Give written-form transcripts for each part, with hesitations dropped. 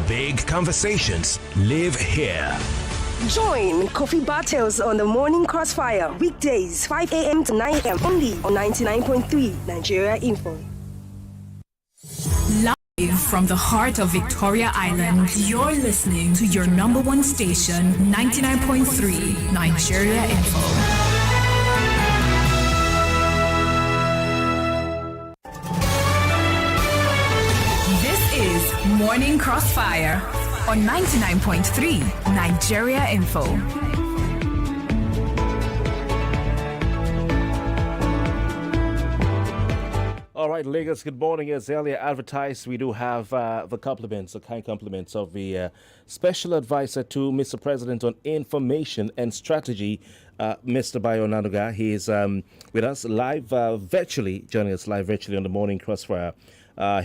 Big conversations live here. Join Kofi Bartels on the Morning Crossfire, weekdays 5 a.m. to 9 a.m. only on 99.3 Nigeria Info. Live from the heart of Victoria Island, you're listening to your number one station, 99.3 Nigeria Info. Morning Crossfire on 99.3 Nigeria Info. All right, Lagos, good morning. As earlier advertised, we do have the kind compliments of the Special Advisor to Mr. President on Information and Strategy, Mr. Bayo Onanuga. He is with us live virtually, joining us live virtually on the Morning Crossfire.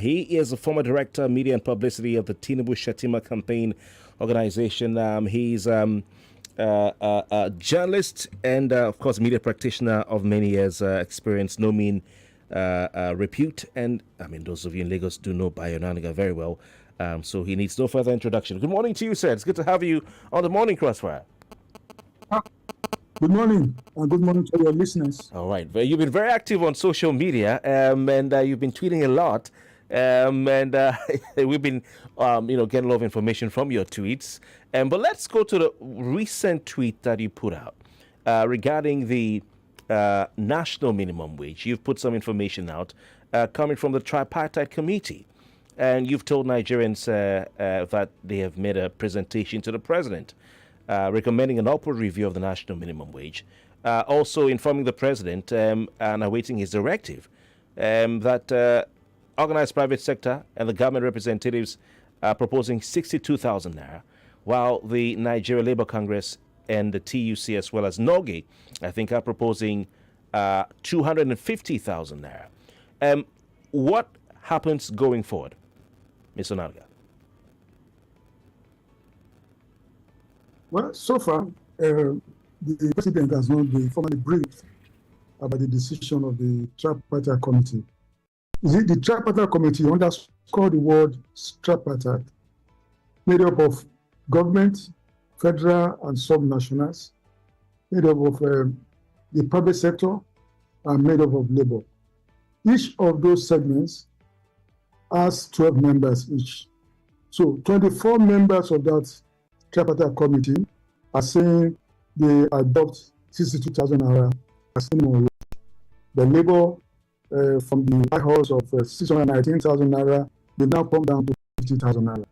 He is a former director of media and publicity of the Tinubu Shatima campaign organization. He's a journalist and, of course, media practitioner of many years' experience, no mean repute. And, I mean, those of you in Lagos do know Bayo Onanuga very well, so he needs no further introduction. Good morning to you, sir. It's good to have you on the Morning Crossfire. Good morning, and good morning to your listeners. All right. Well, you've been very active on social media, and you've been tweeting a lot, and we've been, getting a lot of information from your tweets. But let's go to the recent tweet that you put out regarding the national minimum wage. You've put some information out coming from the tripartite committee, and you've told Nigerians that they have made a presentation to the president recommending an upward review of the national minimum wage, also informing the president and awaiting his directive that organized private sector and the government representatives are proposing 62,000 naira, while the Nigeria Labour Congress and the TUC as well as NOGE, I think, are proposing 250,000 naira. What happens going forward, Ms. Onanuga? Well, so far, the president has not been formally briefed about the decision of the tripartite committee. The tripartite committee underscored the word tripartite, made up of government, federal, and sub-nationals, made up of the private sector, and made up of labor. Each of those segments has 12 members each. So 24 members of that tripartite committee are saying they adopt 62,000 naira as minimum wage. The labor from the White House of 619,000 naira, they now come down to 50,000 naira.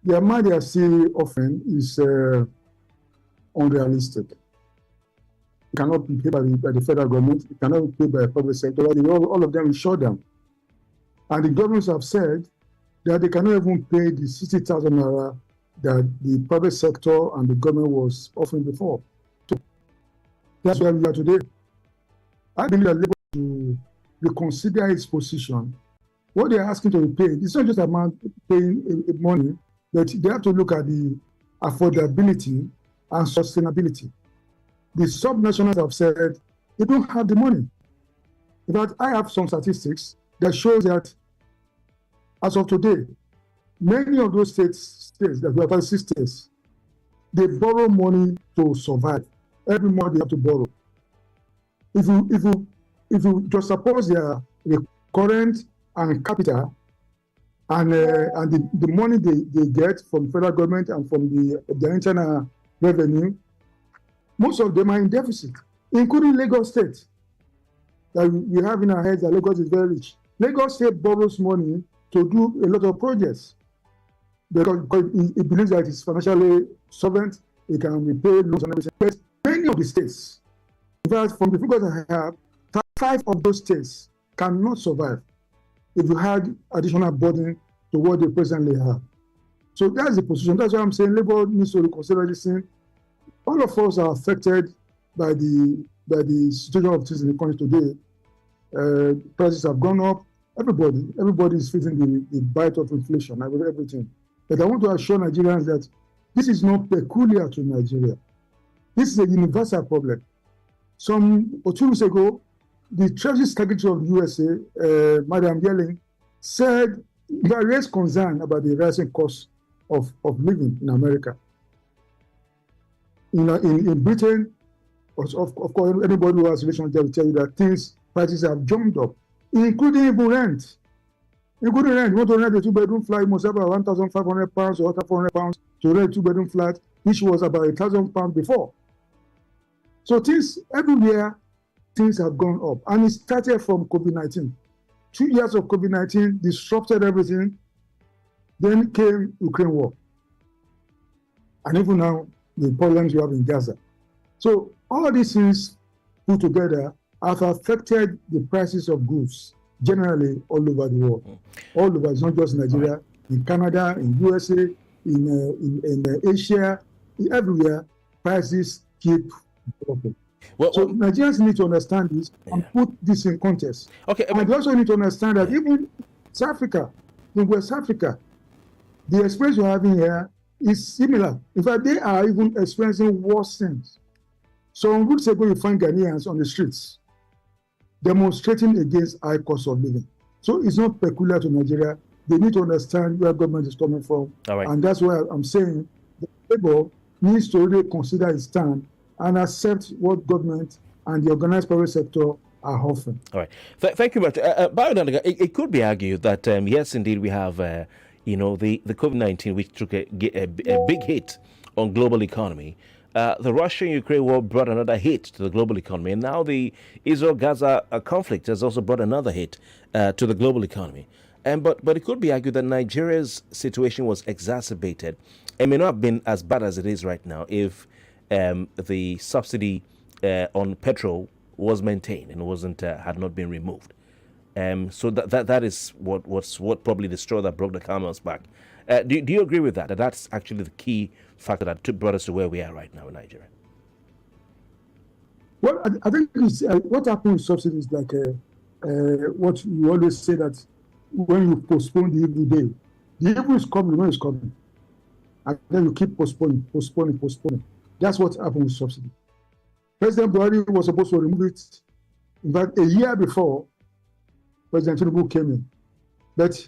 The amount they are still offering is unrealistic. It cannot be paid by the federal government. It cannot be paid by the public sector. All of them will shut down. And the governments have said that they cannot even pay the 60,000 naira that the private sector and the government was offering before. So that's where we are today. I believe that Labour to reconsider its position. What they are asking to be paid, it's not just about paying money, but they have to look at the affordability and sustainability. The sub-nationals have said they don't have the money. In fact, I have some statistics that shows that as of today, many of those states that we have 6 states, they borrow money to survive. Every month they have to borrow. If you just suppose their current and capital and the money they get from federal government and from the internal revenue, most of them are in deficit, including Lagos State. That we have in our heads that Lagos is very rich. Lagos State borrows money to do a lot of projects because it believes that it's financially solvent, it can repay loans and everything. But many of the states, in fact, from the figures I have, 5 of those states cannot survive if you had additional burden to what they presently have. So that's the position. That's why I'm saying Labour needs to reconsider this thing. All of us are affected by the situation of things in the country today. Prices have gone up. Everybody is feeling the bite of inflation, everything. But I want to assure Nigerians that this is not peculiar to Nigeria. This is a universal problem. 2 weeks ago, the Treasury Secretary of the USA, Madam Yellen, said There raised concern about the rising cost of living in America. In Britain, of course, anybody who has relations there will tell you that prices have jumped up, including even rent. Including rent. You want to rent a 2-bedroom flat, you must have about £1,500 or £400 to rent a 2-bedroom flat, which was about £1,000 before. So everywhere, things have gone up. And it started from COVID-19. 2 years of COVID-19 disrupted everything. Then came Ukraine war. And even now, the problems we have in Gaza. So all these things put together have affected the prices of goods generally all over the world. All over, it's not just Nigeria, in Canada, in USA, in Asia, everywhere, prices keep dropping. So Nigerians need to understand this and put this in context. Okay, and they also need to understand that even South Africa, in West Africa, the experience we're having here is similar. In fact, they are even experiencing worse things. Some weeks ago, you find Ghanaians on the streets demonstrating against high cost of living. So it's not peculiar to Nigeria. They need to understand where government is coming from. And that's why I'm saying the Labour needs to really consider its stand and accept what government and the organized private sector are offering. All right. Thank you much. Bayo Onanuga, it could be argued that, yes, indeed, we have, the COVID-19, which took a big hit on global economy. The Russia-Ukraine war brought another hit to the global economy. And now the Israel-Gaza conflict has also brought another hit to the global economy. But it could be argued that Nigeria's situation was exacerbated. It may not have been as bad as it is right now if the subsidy on petrol was maintained and had not been removed. So that is what probably the straw that broke the camel's back. Do you agree with that? That's actually the key factor that brought us to where we are right now in Nigeria. Well, I think what happens with subsidies like what you always say that when you postpone the evil day, the evil is coming when it's coming. And then you keep postponing. That's what happened with subsidy. President Buhari was supposed to remove it, in fact, a year before President Tinubu came in. But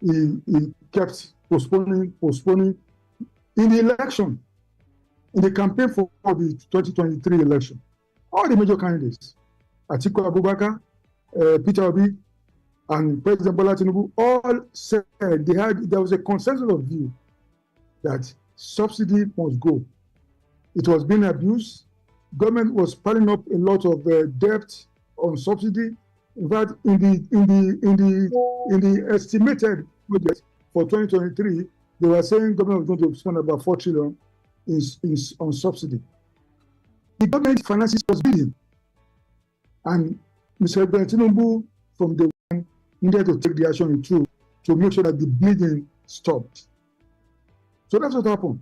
he kept postponing. In the election, in the campaign for the 2023 election, all the major candidates, Atiku Abubakar, Peter Obi, and President Bola Tinubu all said there was a consensus of view that subsidy must go. It was being abused. Government was piling up a lot of debt on subsidy. In fact, in the estimated budget for 2023, they were saying government was going to spend about 4 trillion on subsidy. The government finances was bleeding, and Mr. Tinubu from the one needed to take the action he took to make sure that the bleeding stopped. So that's what happened.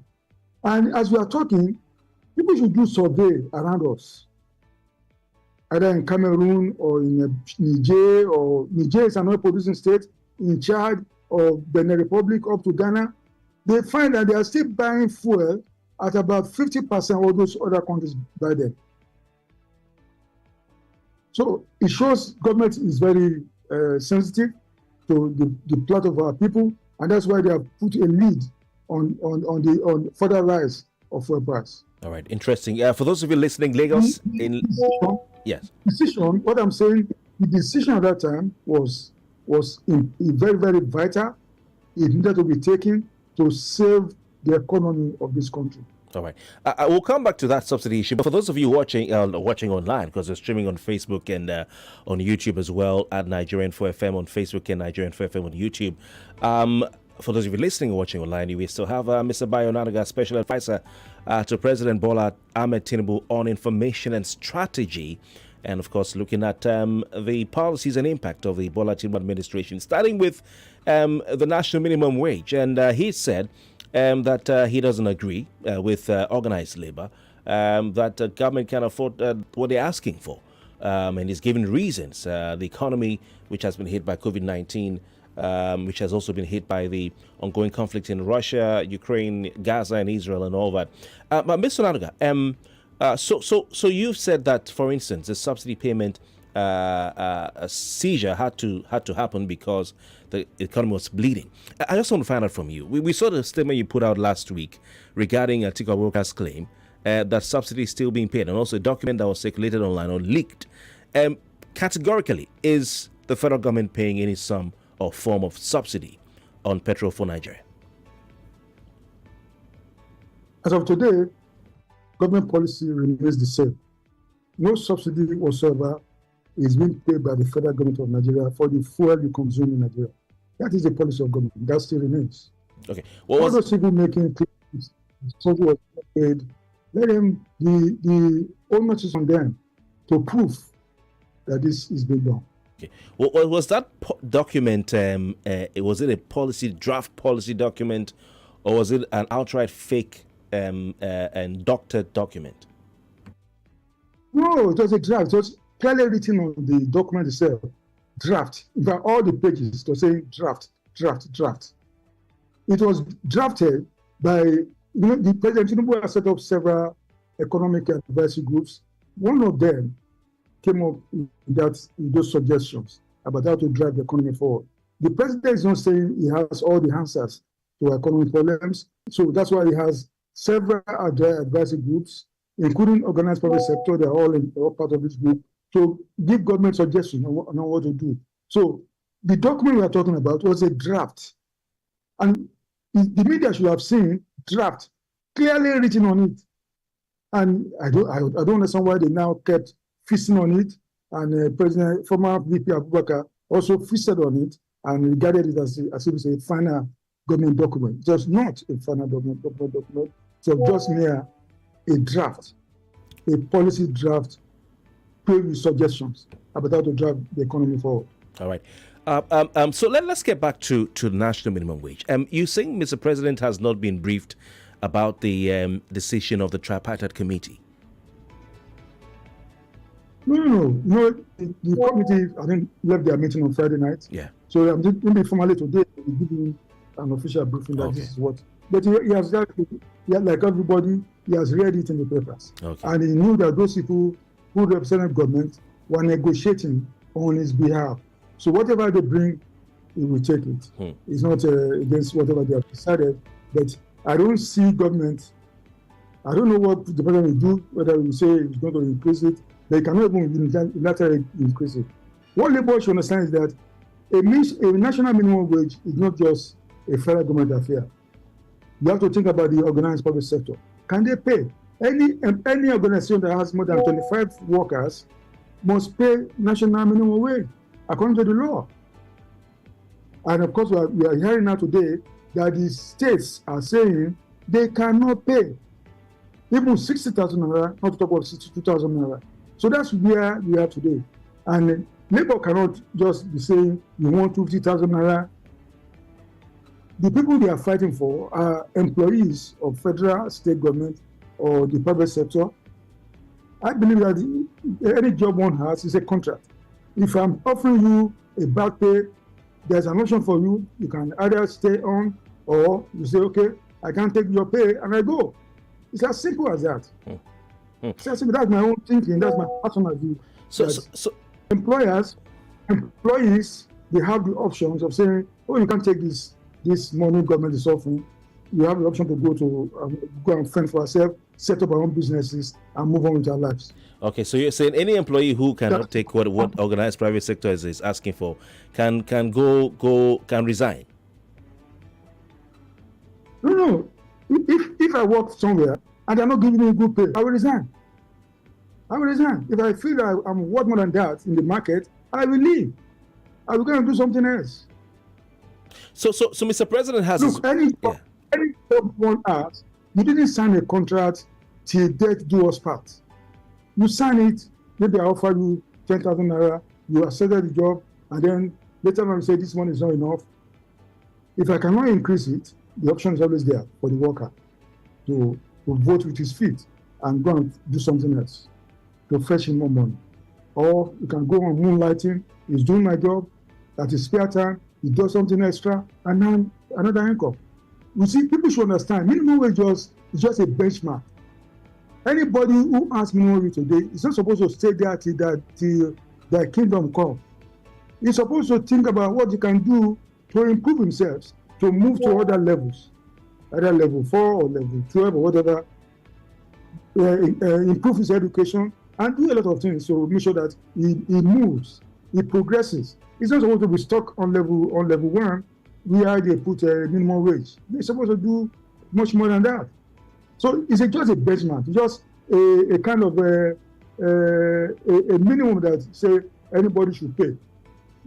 And as we are talking, people should do survey around us, either in Cameroon or in Niger, or Niger is another producing state, in Chad or Benin Republic up to Ghana. They find that they are still buying fuel at about 50% of those other countries buy them. So it shows government is very sensitive to the plight of our people, and that's why they have put a lead on further rise of fuel price. All right, interesting. For those of you listening, Lagos yes. Decision. What I'm saying, the decision at that time was very, very vital. It needed to be taken to save the economy of this country. All right. I will come back to that subsidy issue. But for those of you watching online, because we're streaming on Facebook and on YouTube as well, at Nigerian 4FM on Facebook and Nigerian 4FM on YouTube. For those of you listening and watching online, we still have Mr. Bayo Onanuga, Special Advisor to President Bola Ahmed Tinubu on information and strategy. And, of course, looking at the policies and impact of the Bola Tinubu administration, starting with the national minimum wage. And he said that he doesn't agree with organized labor, that government can afford what they're asking for. And he's given reasons. The economy, which has been hit by COVID-19, which has also been hit by the ongoing conflict in Russia, Ukraine, Gaza, and Israel, and all that. But Mr. Onanuga, so you've said that, for instance, the subsidy payment a seizure had to happen because the economy was bleeding. I just want to find out from you. We saw the statement you put out last week regarding Atiku Abubakar's claim that subsidy is still being paid, and also a document that was circulated online or leaked. Categorically, is the federal government paying any sum or form of subsidy on petrol for Nigeria? As of today, government policy remains the same. No subsidy whatsoever is being paid by the federal government of Nigeria for the fuel you consume in Nigeria. That is the policy of government. That still remains. Okay. All those people making claims subsidy was paid, let them, the onus is on them to prove that this is being done. Okay. Well, was that document, was it a draft policy document, or was it an outright fake and doctored document? No, it was a draft. It was clearly written on the document itself. Draft. In fact, all the pages to say draft. It was drafted by, the President Tinubu has set up several economic advisory groups. One of them came up with those suggestions about how to drive the economy forward. The president is not saying he has all the answers to economic problems, so that's why he has several advisory groups, including organized private sector. They're all part of this group to give government suggestions on what to do. So the document we are talking about was a draft, and the media should have seen draft clearly written on it. And I don't understand why they now kept feasting on it. And former VP Abubakar also feasted on it and regarded it as if it's a final government document. It was not a final government document. So just mere a draft, a policy draft, filled with suggestions about how to drive the economy forward. All right. So let's get back to the national minimum wage. You saying Mr. President has not been briefed about the decision of the tripartite committee? No. The committee, I think, left their meeting on Friday night. Yeah. So I'm just maybe formally today, we'll give him an official briefing that this is what. But he has like everybody, he has read it in the papers. Okay. And he knew that those people who represent government were negotiating on his behalf. So whatever they bring, he will take it. It's not against whatever they have decided. But I don't see government, I don't know what the president will do, whether he will say he's going to increase it, they cannot even unilaterally increase it. What Labour should understand is that a national minimum wage is not just a federal government affair. You have to think about the organized public sector. Can they pay? Any organization that has more than 25 workers must pay national minimum wage according to the law. And of course, we are hearing now today that the states are saying they cannot pay even 60,000 naira, not to talk about 62,000 naira. So that's where we are today. And Labour cannot just be saying you want 50,000 naira. The people they are fighting for are employees of federal, state government, or the private sector. I believe that any job one has is a contract. If I'm offering you a back pay, there's an option for you. You can either stay on or you say, okay, I can't take your pay and I go. It's as simple as that. It's as simple. That's my own thinking. That's my personal view. So employees, they have the options of saying, oh, you can't take this money government is offering. You have the option to go and fend for ourselves, set up our own businesses, and move on with our lives. Okay, so you're saying any employee who cannot take what organized private sector is asking for can resign? No. If I work somewhere and they're not giving me good pay, I will resign. If I feel that I'm worth more than that in the market, I will leave. I will go and do something else. So Mr. President has... Look, any job one has, you didn't sign a contract till death do us part. You sign it, maybe I offer you 10,000 naira, you accepted the job, and then later on you say this one is not enough. If I cannot increase it, the option is always there for the worker to vote with his feet and go and do something else to fetch him more money. Or you can go on moonlighting, he's doing my job, at his spare time, he does something extra, and now another income. You see, people should understand, minimum wage is just a benchmark. Anybody who asks minimum wage today is not supposed to stay there till their kingdom come. He's supposed to think about what he can do to improve himself, to move to other levels, either level 4 or level 12 or whatever, improve his education and do a lot of things to make sure that he moves, he progresses. He's not supposed to be stuck on level 1 where they put a minimum wage. They're supposed to do much more than that. So it's just a benchmark, just a kind of a minimum that say anybody should pay.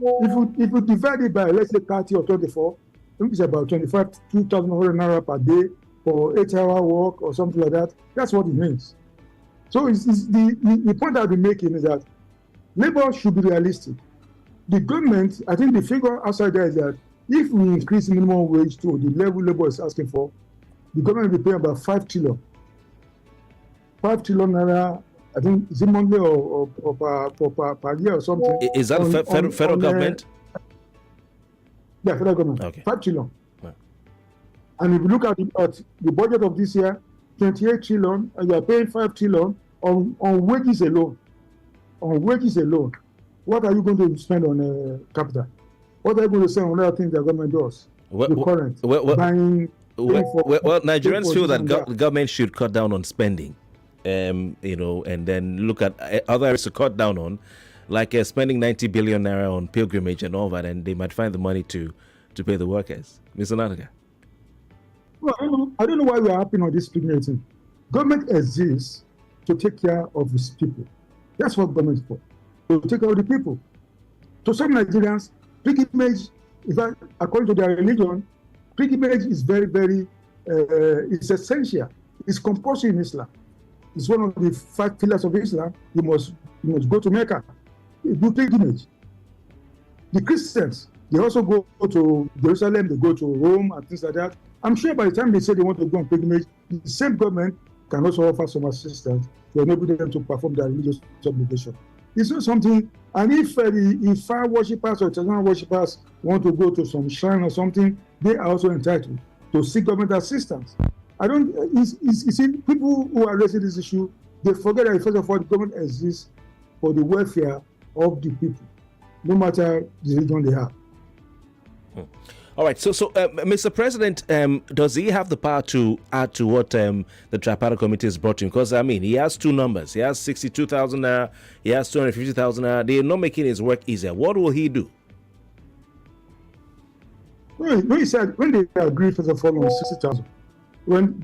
If you divide it by, let's say, 30 or 24, I think it's about 2,000 naira per day for 8-hour work or something like that. That's what it means. So the point I've been making is that labor should be realistic. The government, I think the figure outside there is that if we increase minimum wage to the level labor is asking for, the government will pay about 5 trillion. 5 trillion naira, I think, is it monthly or per year or something? Is that federal government? Yeah, federal government. Okay. 5 trillion. Right. And if you look at the budget of this year, 28 trillion, and you are paying 5 trillion on wages alone. On wages alone. What are you going to spend on capital? What are you going to spend on other things the government does? Buying. Nigerians feel that government should cut down on spending, and then look at other areas to cut down on, like spending 90 billion naira on pilgrimage and all that, and they might find the money to pay the workers. Mr. Onanuga. Well, I don't know why we are happy on this pilgrimage. Government exists to take care of its people. That's what government is for. To take care of the people. To some Nigerians, pilgrimage, according to their religion, pilgrimage is very, very, it's essential. It's compulsory in Islam. It's one of the 5 pillars of Islam. You must go to Mecca, do pilgrimage. The Christians, they also go to Jerusalem, they go to Rome and things like that. I'm sure by the time they say they want to go on pilgrimage, the same government can also offer some assistance to enable them to perform their religious obligation. It's not something, and if fire worshippers or traditional worshippers want to go to some shrine or something, they are also entitled to seek government assistance. You see, people who are raising this issue, they forget that first of all, the government exists for the welfare of the people, no matter the religion they have. All right. So, Mr. President, does he have the power to add to what the tripartite committee has brought to him? Because, he has two numbers. He has 62,000 naira. He has 250,000 naira. They are not making his work easier. What will he do? Well, he said when they agreed first of all on 60,000, when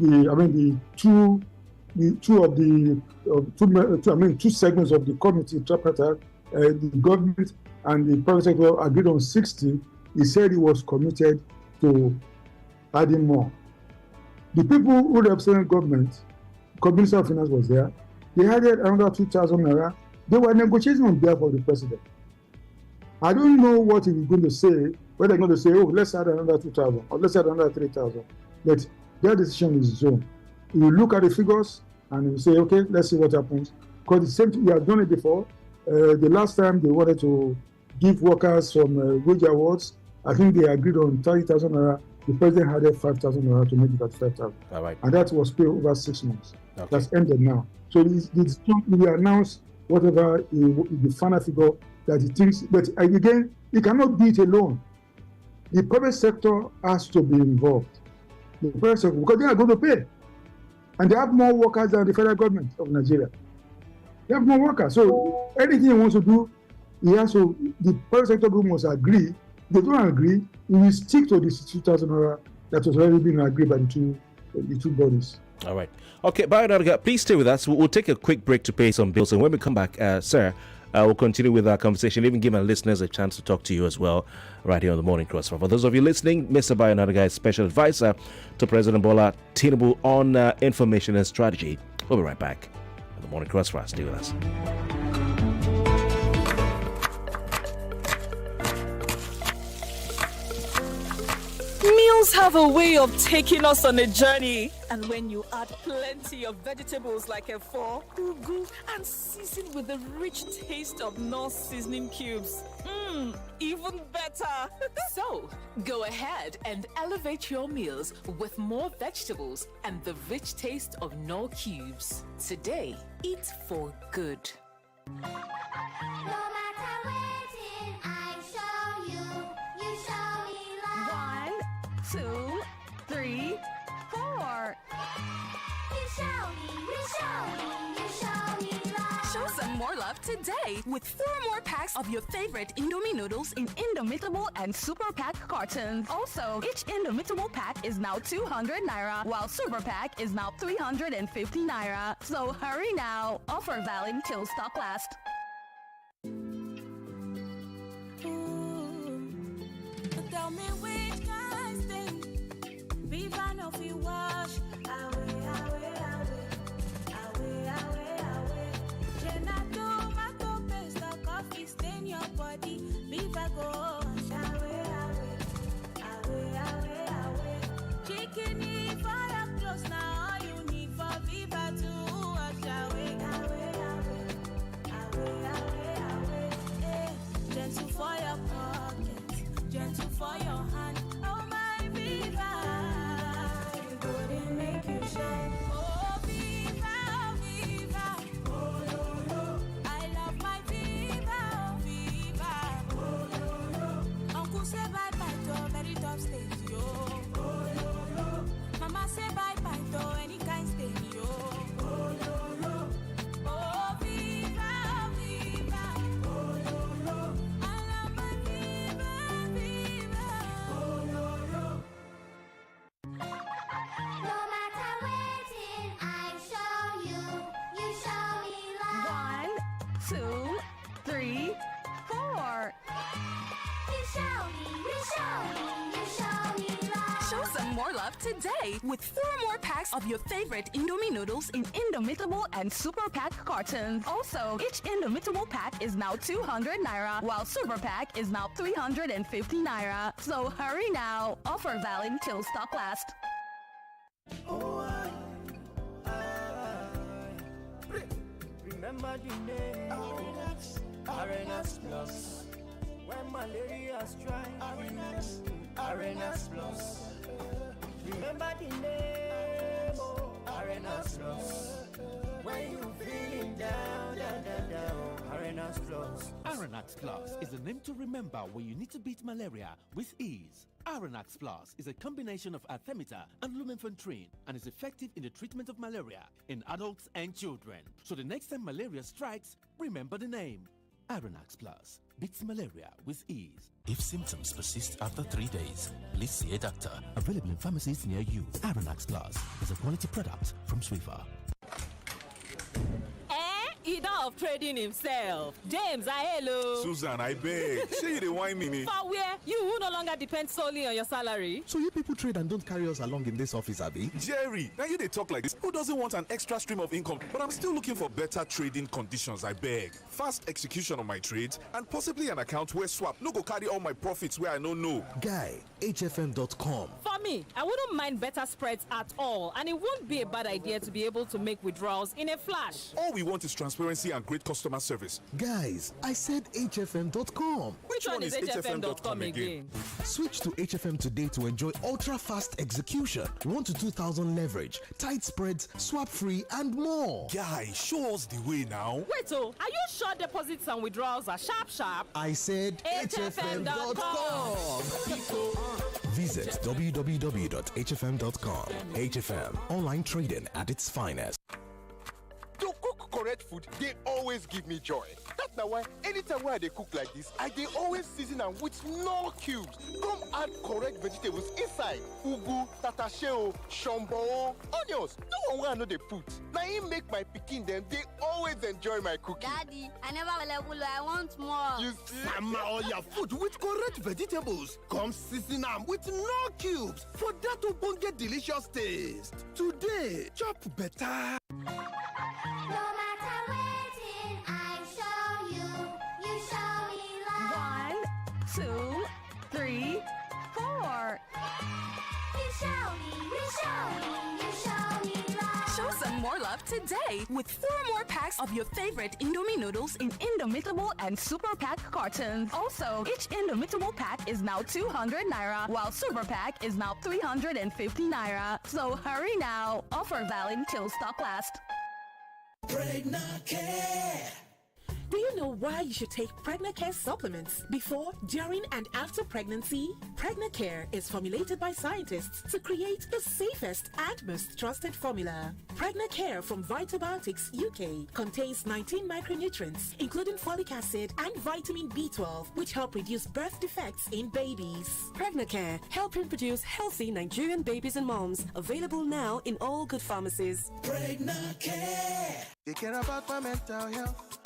two segments of the committee, tripartite, the government and the private sector agreed on 60. He said he was committed to adding more. The people who represented government, Minister of Finance was there. They added another 2,000 naira. They were negotiating on behalf of the president. I don't know what he's going to say, whether they're going to say, oh, let's add another 2,000 or let's add another 3,000. But their decision is his own. You look at the figures and you say, okay, let's see what happens. Because the same thing, we have done it before. The last time they wanted to give workers some wage awards, I think they agreed on 30,000 naira. The president added 5,000 naira to make it at 5,000. All right. And that was paid over 6 months. Okay. That's ended now. So he announced whatever the final figure that he thinks. But again, he cannot do it alone. The private sector has to be involved. The private sector, because they are going to pay. And they have more workers than the federal government of Nigeria. They have more workers. So anything he wants to do, the private sector group must agree. They don't agree, we will stick to the 2,000 naira that was already been agreed by the two bodies. All right. Okay, Bayo Onanuga, please stay with us. We'll take a quick break to pay some bills. And when we come back, sir, we'll continue with our conversation, even give our listeners a chance to talk to you as well, right here on the Morning Crossfire. For those of you listening, Mr. Bayo Onanuga is Special Advisor to President Bola Tinubu on information and strategy. We'll be right back on the Morning Crossfire. Stay with us. Meals have a way of taking us on a journey. And when you add plenty of vegetables like efo, ugu, and season with the rich taste of Knorr seasoning cubes, even better. So, go ahead and elevate your meals with more vegetables and the rich taste of Knorr cubes. Today, eat for good. No matter love today with 4 more packs of your favorite Indomie noodles in Indomitable and Super Pack cartons. Also, each Indomitable pack is now 200 naira, while Super Pack is now 350 naira. So hurry now. Offer valid till stock lasts. Tell me which kind thing Viva no fi wash away, away, away, away, away, away. Gelato, tomato paste, or coffee stain your body. Viva go wash away, away, away, away, away. Chicken if for your clothes now, all you need for Viva to wash away, away, away, away, away, away. Hey, gentle for your pocket, gentle for your hand. Oh my Viva, you couldn't make you shine. Oh Viva, Viva. Oh yo yo, I love my Viva, oh Viva. Oh yo yo, Uncle say bye bye to very top stage yo. Oh yo yo, Mama say bye bye to any kind stage yo. Oh yo yo, oh Viva, Viva. Oh yo yo, I love my Viva, Viva. Oh yo yo. No matter waiting, I show you, you show me love. 1, 2, 3, 4. You show me, you show me, you show me love. Show some more love today with 4 more packs of your favorite Indomie noodles in Indomitable and Super Pack cartons. Also, each Indomitable pack is now 200 naira, while Super Pack is now 350 naira. So hurry now. Offer valid till stock lasts. Remember the name Arenas Plus. When malaria strikes, Arenas Plus. Remember the name Arenas Plus. When you feeling down, down, down, down, Arenas Plus. Arenax Plus is the name to remember when you need to beat malaria with ease. Arenax Plus is a combination of artemether and lumefantrine and is effective in the treatment of malaria in adults and children. So the next time malaria strikes, remember the name. Arenax Plus beats malaria with ease. If symptoms persist after 3 days, please see a doctor. Available in pharmacies near you. Arenax Plus is a quality product from Swiffer. He don't trading himself. James, hello. Susan, I beg. Say you the wine me. For where? You who no longer depend solely on your salary. So you people trade and don't carry us along in this office, Abby? Jerry, now you they talk like this. Who doesn't want an extra stream of income? But I'm still looking for better trading conditions, I beg. Fast execution of my trades and possibly an account where swap no go carry all my profits where I don't know. Guy, HFM.com. For me, I wouldn't mind better spreads at all, and it won't be a bad idea to be able to make withdrawals in a flash. All we want is transparency and great customer service. Guys, I said HFM.com. Which one is HFM.com again? Switch to HFM today to enjoy ultra-fast execution, 1 to 2,000 leverage, tight spreads, swap-free, and more. Guy, show us the way now. Wait, are you sure deposits and withdrawals are sharp? I said HFM.com. Visit www.hfm.com. HFM, online trading at its finest. To cook correct food, they always give me joy. That's now why anytime where they cook like this, they always season them with no cubes. Come add correct vegetables inside. Ugu, tatasheo, shombo, onions. No one will know they put. Now he make my pikin them, they always enjoy my cooking. Daddy, I never will. I want more. You see? Mama, all your food with correct vegetables. Come season them with no cubes for that to get delicious taste. Today, chop better. No matter waiting, I show you, you show me love. 1, 2, 3, 4. You show me, you show me, you show me love. Show some more love today with 4 more packs of your favorite Indomie noodles in Indomitable and Super Pack cartons. Also, each Indomitable pack is now 200 naira, while Super Pack is now 350 naira. So hurry now. Offer valid till stock lasts. Pregnant care. Do you know why you should take PregnaCare supplements before, during, and after pregnancy? PregnaCare is formulated by scientists to create the safest and most trusted formula. PregnaCare from Vitabiotics UK contains 19 micronutrients, including folic acid and vitamin B12, which help reduce birth defects in babies. PregnaCare, helping produce healthy Nigerian babies and moms. Available now in all good pharmacies. PregnaCare. They care about my mental health,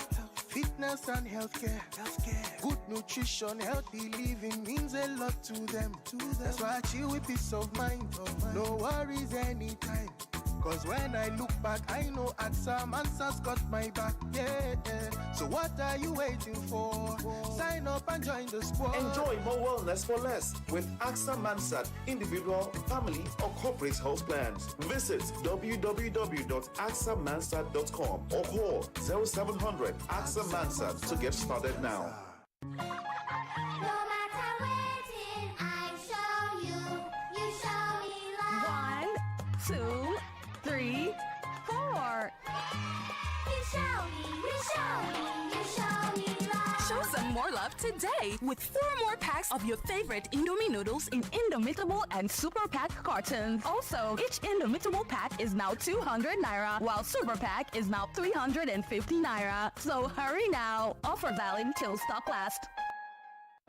fitness and healthcare. Good nutrition, healthy living means a lot to them. That's why I chill with peace of mind. No worries anytime. Cause when I look back, I know AXA Mansard's got my back. Yeah. So what are you waiting for? Sign up and join the squad. Enjoy more wellness for less with AXA Mansard individual, family, or corporate health plans. Visit www.axamansard.com or call 0700 AXA Mansard to get started now. One, two, three, four. Show some more love today with 4 more packs of your favorite Indomie noodles in Indomitable and Super Pack cartons. Also, each Indomitable pack is now 200 naira, while Super Pack is now 350 naira. So hurry now. Offer valid till stock last.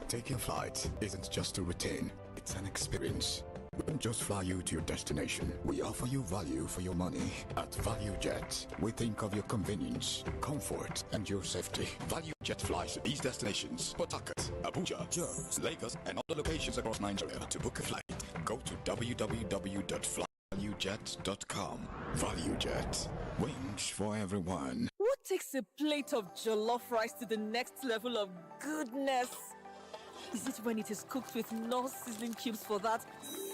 Taking flight isn't just a routine, it's an experience. We don't just fly you to your destination. We offer you value for your money. At ValueJet, we think of your convenience, comfort, and your safety. ValueJet flies to these destinations: Port Harcourt, Abuja, Jos, Lagos, and other locations across Nigeria. To book a flight, go to www.valuejet.com. ValueJet, wings for everyone. What takes a plate of jollof rice to the next level of goodness? Is it when it is cooked with no seasoning cubes for that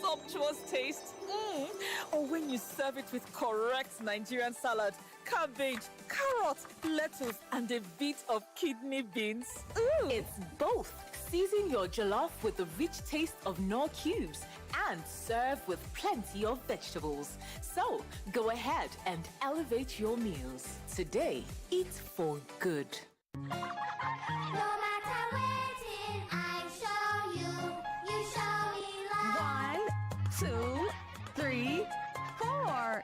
sumptuous taste? Or when you serve it with correct Nigerian salad, cabbage, carrot, lettuce, and a bit of kidney beans? It's both. Season your jollof with the rich taste of Knorr cubes and serve with plenty of vegetables. So go ahead and elevate your meals. Today, eat for good. One, two, three, four.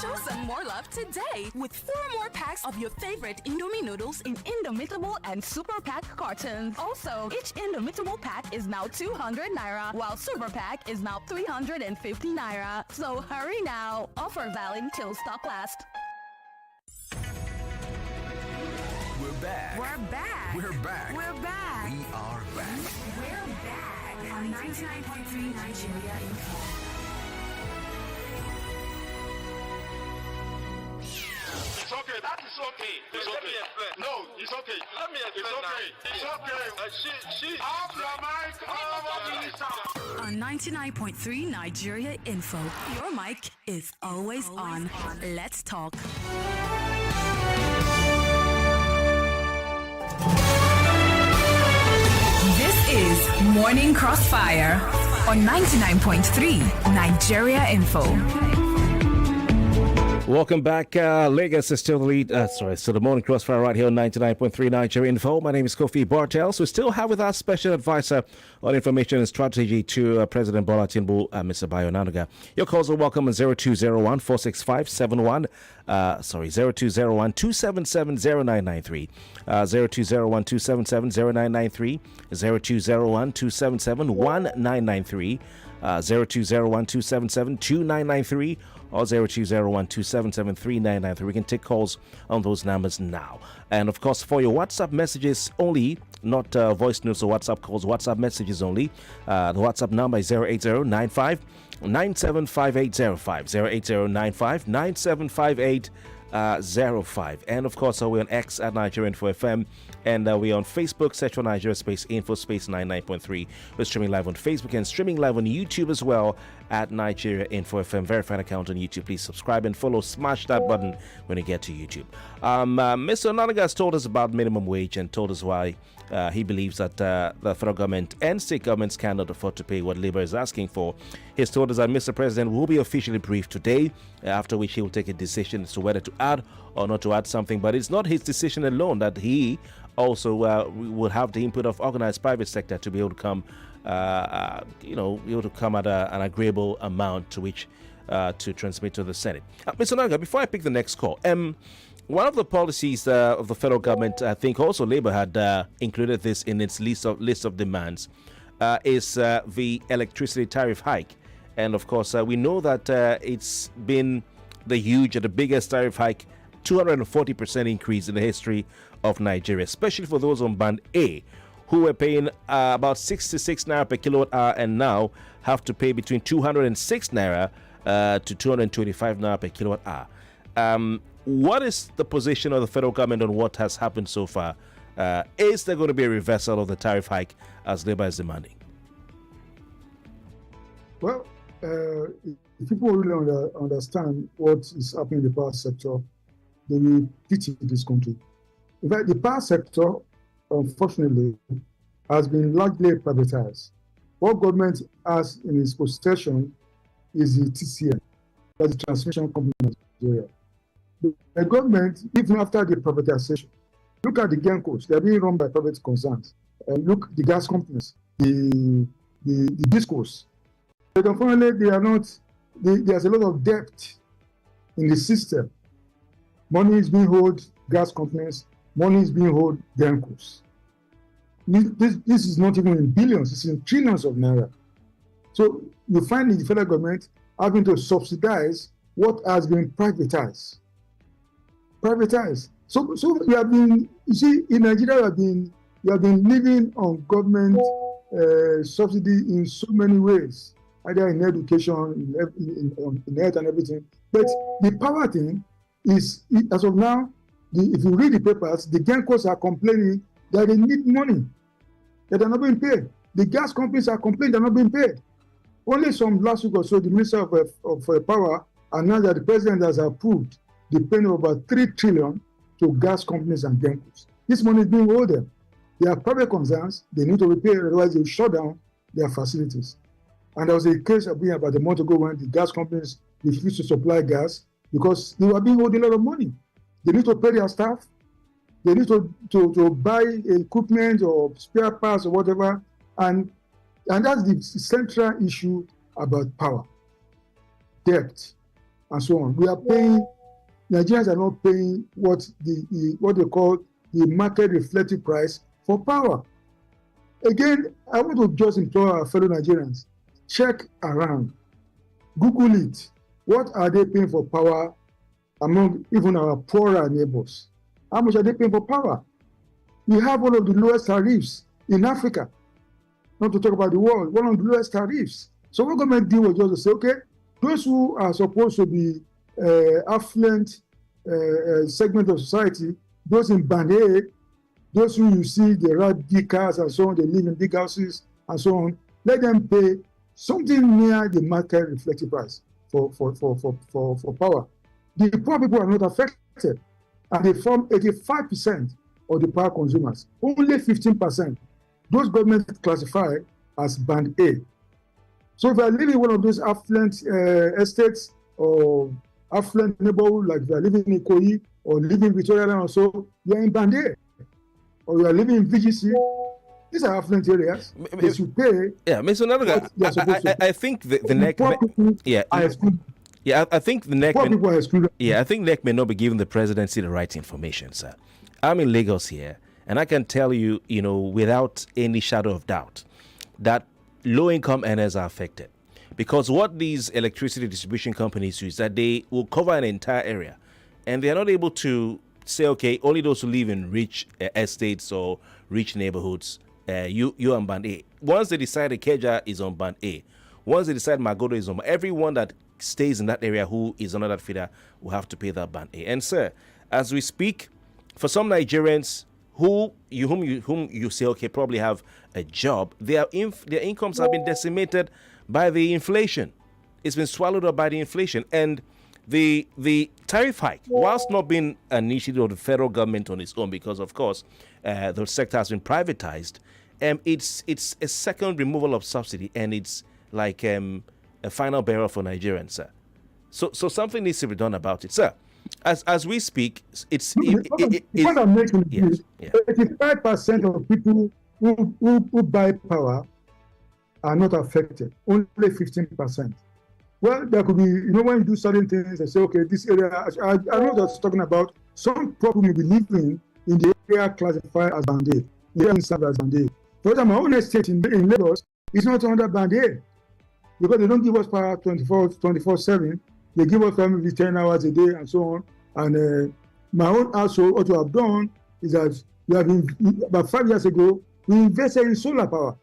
Show some more love today with 4 more packs of your favorite Indomie noodles in Indomitable and Super Pack cartons. Also, each Indomitable pack is now 200 naira, while Super Pack is now 350 naira. So hurry now. Offer valid till stock last. We're back. We're back. We're back. We're back. We are back. We're back on 99.3 Nigeria Info. It's okay. That is okay. It's okay. No, it's okay. Let me explain. It's okay. She. Off your mic. On 99.3 Nigeria Info, your mic is always on. Let's talk. This is Morning Crossfire on 99.3 Nigeria Info. Welcome back. Lagos is still the lead. So the morning crossfire right here on 99.3 Nigeria Info. My name is Kofi Bartels. We still have with us special advisor on information and strategy to President Bola Tinubu, Mr. Bayo Onanuga. Your calls are welcome on 0201 465 0201 277 0993, 0201 277 0993, 0201 277 1993, 0201 277 2993, or 0201 277 3993. We can take calls on those numbers now. And of course, for your WhatsApp messages only, not voice notes or WhatsApp calls, WhatsApp messages only. The WhatsApp number is 08095 975805, 08095 975805. 05. And of course, we're on X at Nigeria Info FM, and we're on Facebook, search for Nigeria Space Info Space 99.3. We're streaming live on Facebook and streaming live on YouTube as well at Nigeria Info FM. Verified account on YouTube. Please subscribe and follow. Smash that button when you get to YouTube. Mr. Onanuga has told us about minimum wage and told us why he believes that the federal government and state governments cannot afford to pay what labor is asking for. He's told us that Mr. President will be officially briefed today, after which he will take a decision as to whether to add or not to add something. But it's not his decision alone, that he also will have the input of organized private sector to be able to come, be able to come at an agreeable amount to which to transmit to the Senate. Mr. Onanuga, before I pick the next call, one of the policies of the federal government, I think also Labour had included this in its list of demands, is the electricity tariff hike. And of course, we know that it's been the biggest tariff hike, 240% increase in the history of Nigeria, especially for those on Band A, who were paying about 66 naira per kilowatt hour and now have to pay between 206 naira to 225 naira per kilowatt hour. What is the position of the federal government on what has happened so far? Is there going to be a reversal of the tariff hike as Labour is demanding? Well, if people really understand what is happening in the power sector, they will pity this country. In fact, the power sector, unfortunately, has been largely privatized. What government has in its possession is the TCN, that's the transmission company of Nigeria. The government, even after the privatization, look at the Gencos, they're being run by private concerns. Look, the gas companies, the discos. But unfortunately, there's a lot of debt in the system. Money is being owed gas companies, money is being owed Gencos. This is not even in billions, it's in trillions of naira. So you find the federal government having to subsidize what has been privatized. So you have been, you see, in Nigeria, you have been living on government subsidy in so many ways, either in education, in health and everything. But the power thing is, as of now, if you read the papers, the Gencos are complaining that they need money, that they're not being paid. The gas companies are complaining they're not being paid. Only some last week or so, the Minister of Power announced that the President has approved the payment of about 3 trillion to gas companies and Gencos. This money is being owed them. They are private concerns. They need to repay, otherwise they will shut down their facilities. And there was a case about a month ago when the gas companies refused to supply gas because they were being owed a lot of money. They need to pay their staff. They need to buy equipment or spare parts or whatever. And that's the central issue about power, debt, and so on. We are paying. Nigerians are not paying what they call the market reflective price for power. Again, I want to just implore our fellow Nigerians, check around, Google it. What are they paying for power among even our poorer neighbors? How much are they paying for power? We have one of the lowest tariffs in Africa, not to talk about the world, one of the lowest tariffs. So what government did was just to say, okay, those who are supposed to be affluent segment of society, those in Band A, those who you see, they ride big cars and so on, they live in big houses and so on, let them pay something near the market reflective price for power. The poor people are not affected, and they form 85% of the power consumers. Only 15%, those governments classify as Band A. So if I live in one of those affluent estates or affluent neighborhood, like if you are living in Ikoyi or living in Victoria or so, you are in Band A. Or you are living in VGC, these are affluent areas. They should pay. Yeah, Mr. Onanuga, I think the neck. I think the neck. I think NEC may not be giving the presidency the right information, sir. I'm in Lagos here, and I can tell you, without any shadow of doubt, that low-income earners are affected. Because what these electricity distribution companies do is that they will cover an entire area, and they are not able to say, okay, only those who live in rich estates or rich neighborhoods, you're on Band A. Once they decide the Keja is on Band A, once they decide Magodo is on, everyone that stays in that area who is under that feeder will have to pay that band A. And sir, as we speak, for some Nigerians whom you say, okay, probably have a job, their incomes have been decimated by the inflation. It's been swallowed up by the inflation. And the tariff hike, whilst not being an initiative of the federal government on its own, because of course the sector has been privatized, it's a second removal of subsidy, and it's like a final barrel for Nigerians, sir. So something needs to be done about it, sir. As we speak, what I'm making is 85% of people who buy power are not affected. Only 15%. Well, there could be, when you do certain things and say, okay, this area, I know that's talking about some people may be living in the area classified as Band A, the area served as Band A. For example, my own estate in Lagos is not under Band A because they don't give us power 24/7. They give us maybe 10 hours a day and so on. And my own household, what we have done is that we have about 5 years ago, we invested in solar power.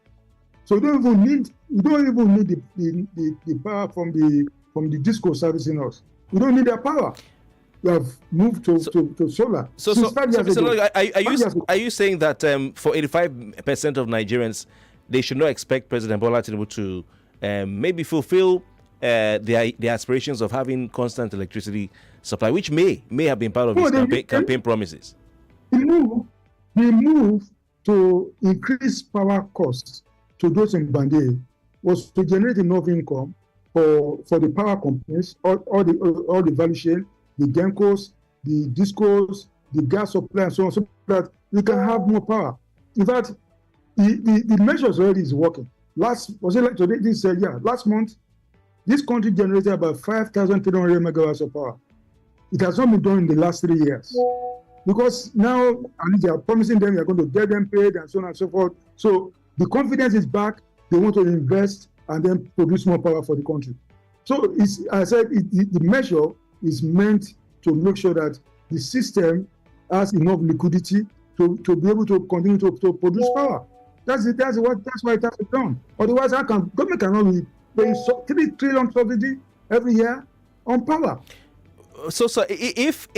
So we don't even need the power from the disco servicing us. We don't need their power. We have moved to solar. So 5 years ago. Are you saying that for 85% of Nigerians, they should not expect President Bola Tinubu to maybe fulfill the aspirations of having constant electricity supply, which may have been part of his campaign promises? He moved to increase power costs to those in Band A was to generate enough income for the power companies, all the value chain, the Gencos, the discos, the gas supply, and so on, so that we can have more power. In fact, the measures already is working. Last month, this country generated about 5,300 megawatts of power. It has not been done in the last 3 years. Because now, and they are promising them, you're going to get them paid, and so on and so forth. So the confidence is back. They want to invest and then produce more power for the country. So the measure is meant to make sure that the system has enough liquidity to be able to continue to produce power. That's why it has to be done. Otherwise, government cannot be paying 3 trillion subsidy every year on power. So if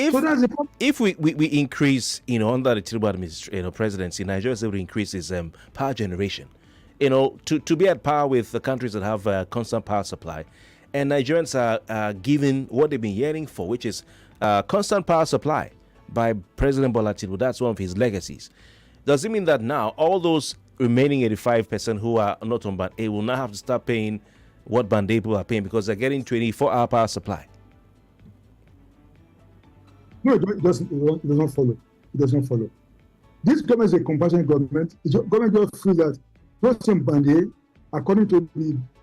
we increase, under the Tinubu administration, presidency, Nigeria is able to increase its power generation, to be at par with the countries that have constant power supply, and Nigerians are given what they've been yearning for, which is constant power supply by President Bola Tinubu. That's one of his legacies. Does it mean that now all those remaining 85% who are not on Band A will now have to start paying what Band A people are paying because they're getting 24-hour power supply? No, it doesn't follow. It does not follow. This government is a compassionate government. The government just feels that those in Band A, according to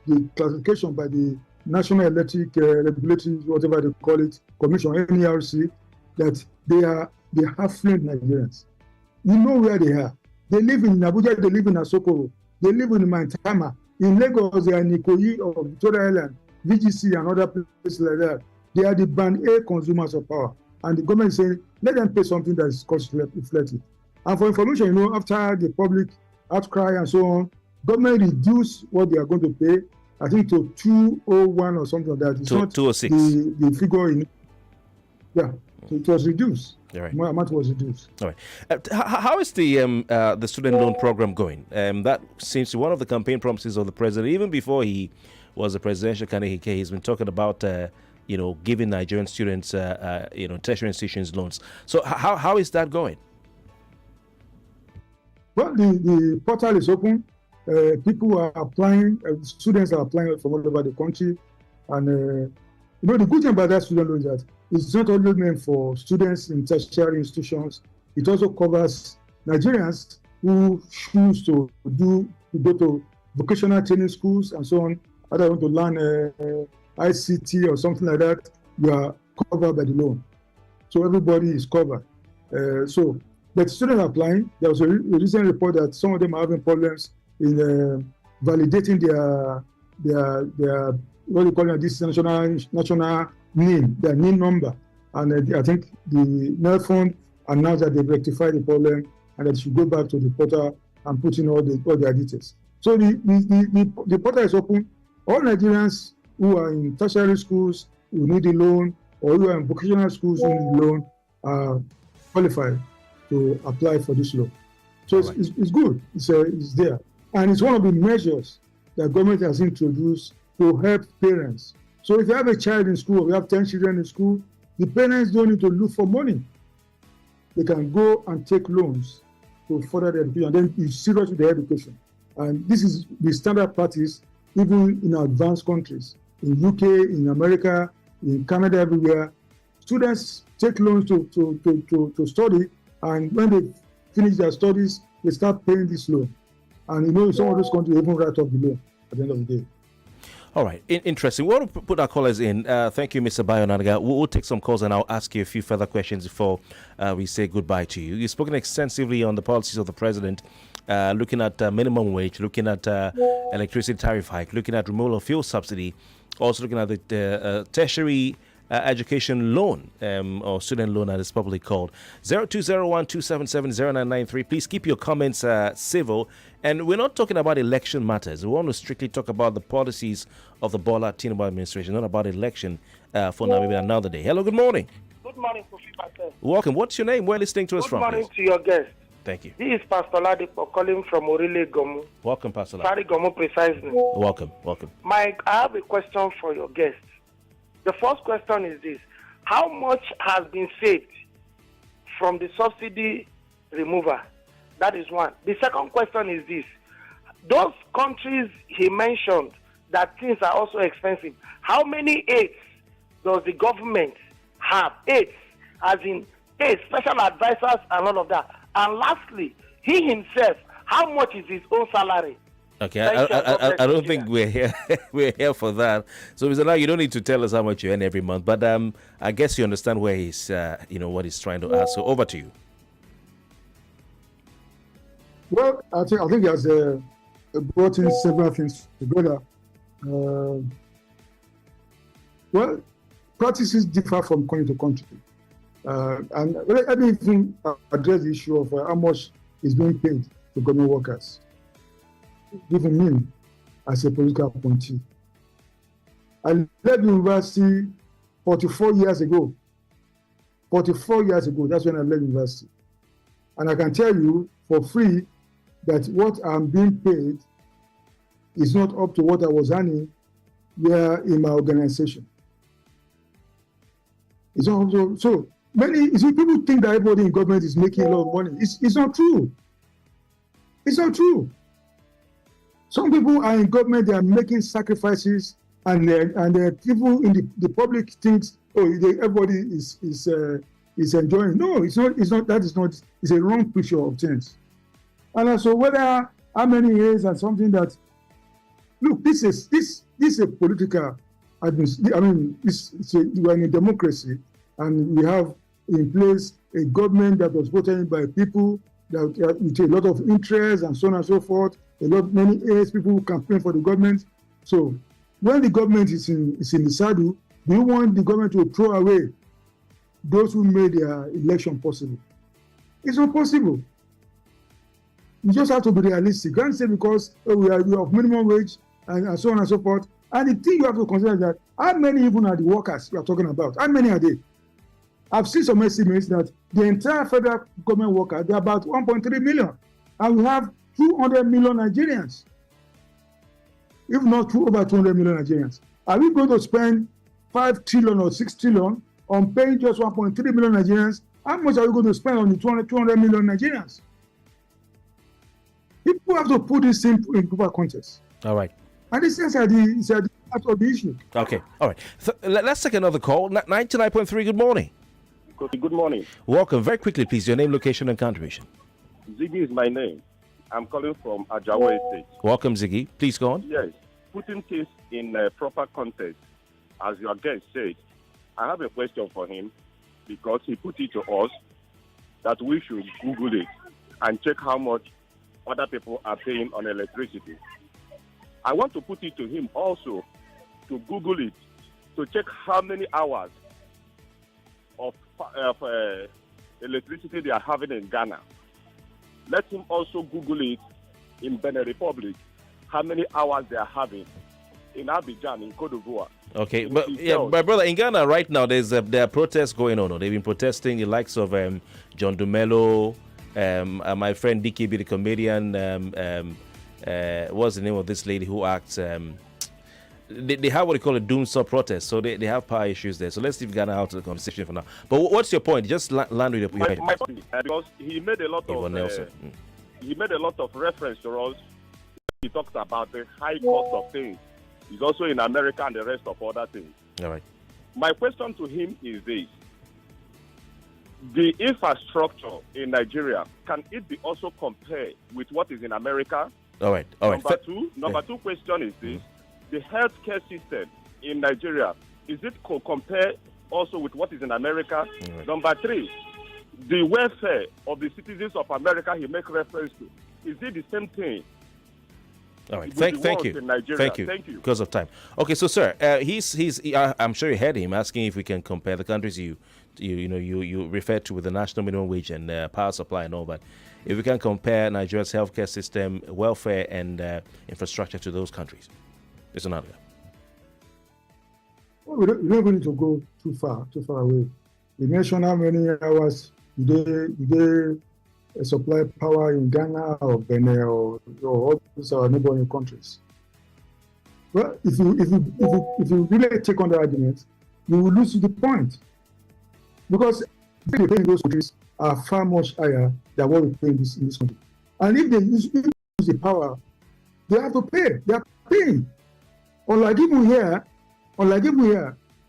the classification by the National Electric Regulatory, whatever they call it, Commission, NERC, that they are affluent Nigerians. You know where they are. They live in Abuja, they live in Asokoro, they live in Mantama. In Lagos, they are in Ikoyi or Victoria Island, VGC and other places like that. They are the Band A consumers of power. And the government is saying, let them pay something that is cost-reflective. And for information, after the public outcry and so on, government reduced what they are going to pay, I think, to 201 or something like that. It's not 206. The figure in. Yeah, so it was reduced. All right. More amount was reduced. All right. How is the student loan program going? That seems to be one of the campaign promises of the president. Even before he was a presidential candidate, he's been talking about giving Nigerian students tertiary institutions loans. So how is that going? Well, the portal is open. People are applying. Students are applying from all over the country, and the good thing about that student loan is that it's not only meant for students in tertiary institutions. It also covers Nigerians who choose to go to vocational training schools and so on. Either want to learn ICT or something like that, you are covered by the loan. So everybody is covered. But students are applying. There was a recent report that some of them are having problems in validating their what do you call it, this national NIN, their NIN number. And I think the NEL Fund announced that they've rectified the problem and that they should go back to the portal and put in all their details. So the portal is open. All Nigerians who are in tertiary schools who need a loan, or who are in vocational schools who need a loan, are qualified to apply for this loan. So it's good. It's there. And it's one of the measures that government has introduced to help parents. So if you have a child in school, or you have 10 children in school, the parents don't need to look for money. They can go and take loans to further their education. And then it's serious with their education. And this is the standard practice even in advanced countries. In UK, in America, in Canada, everywhere. Students take loans to study, and when they finish their studies, they start paying this loan. And in some of those countries, they even write off the loan at the end of the day. All right, interesting. We want to put our callers in. Thank you, Mr. Bayo Onanuga. We'll take some calls and I'll ask you a few further questions before we say goodbye to you. You've spoken extensively on the policies of the president, looking at minimum wage, looking at electricity tariff hike, looking at removal of fuel subsidy, also looking at the tertiary education loan, or student loan as it's probably called. 0201-277-0993. Please keep your comments civil. And we're not talking about election matters. We want to strictly talk about the policies of the Bola Tinubu administration, not about election for now, maybe another day. Hello, good morning. Good morning, Kofi Bartels. Welcome. What's your name? Where are you listening to us from? Good morning please? to your guest. Thank you. This is Pastor Ladipo calling from Orile Gomu. Welcome, Pastor Ladipo. Sorry, Gomu precisely. Welcome. Mike, I have a question for your guest. The first question is this. How much has been saved from the subsidy remover? That is one. The second question is this. Those countries he mentioned that things are also expensive, how many aides does the government have? Aides, as in aides, special advisors and all of that. And lastly, he himself, how much is his own salary? Okay, I don't think we're here we're here for that. So, Mr. Now, you don't need to tell us how much you earn every month, but I guess you understand where he's, what he's trying to ask. So, over to you. Well, I think he has brought in several things together. Well, practices differ from country to country. And let me even address the issue of how much is being paid to government workers. Even me, as a political appointee. I left university 44 years ago. 44 years ago, that's when I left university. And I can tell you for free that what I'm being paid is not up to what I was earning here in my organization. It's not so people think that everybody in government is making a lot of money. It's not true. It's not true. Some people are in government, they are making sacrifices, and people in the public thinks, everybody is enjoying. No, it's not. That is not. It's a wrong picture of things. And so whether how many years and something that, look, this is a political. I mean, we're in a democracy, and we have in place a government that was voted in by people that with a lot of interest and so on and so forth. Many years people who campaign for the government. So when the government is in the saddle, do you want the government to throw away those who made their election possible? It's not possible. You just have to be realistic. Can't say because we have minimum wage and so on and so forth. And the thing you have to consider is that how many even are the workers we are talking about? How many are they? I've seen some estimates that the entire federal government workers, they're about 1.3 million. And we have 200 million Nigerians, if not over 200 million Nigerians. Are we going to spend 5 trillion or 6 trillion on paying just 1.3 million Nigerians? How much are we going to spend on the 200 million Nigerians? People have to put this in proper context. All right. And this is the part of the issue. Okay. All right. So, let's take another call. 99.3, good morning. Good morning. Welcome. Very quickly, please, your name, location, and contribution. Ziggy is my name. I'm calling from Ajawa Estate. Welcome, Ziggy. Please go on. Yes. Putting things in proper context, as your guest said, I have a question for him because he put it to us that we should Google it and check how much other people are paying on electricity. I want to put it to him also to Google it to check how many hours of electricity they are having in Ghana. Let him also Google it in Benin Republic, how many hours they are having. in Abidjan, in Cote d'Ivoire. Okay, but my brother, in Ghana right now, there are protests going on. They've been protesting the likes of John Dumelo, my friend DKB, the comedian. What's the name of this lady who acts? They have what they call a doom sub protest, so they have power issues there. So let's leave Ghana out of the conversation for now. But what's your point? Just land with your point. My point, because he made a lot of he made a lot of reference to us. He talks about the high cost of things. He's also in America and the rest of other things. All right. My question to him is this: the infrastructure in Nigeria, can it be also compared with what is in America? All right. Number two question is this: the healthcare system in Nigeria, is it compared also with what is in America? Right. Number three, the welfare of the citizens of America he makes reference to, is it the same thing? All right. Thank you. Thank you. Because of time. Okay, so sir, I'm sure you heard him asking if we can compare the countries you referred to with the national minimum wage and power supply and all that. If we can compare Nigeria's healthcare system, welfare, and infrastructure to those countries. It's another. Well, we don't even need to go too far away. You mentioned how many hours they supply power in Ghana or Benin or all these our neighboring countries. Well, if you really take on the argument, you will lose the point, because the pay in those countries are far much higher than what we pay in this country. And if they use the power, they have to pay. They are paying. Unlike even here,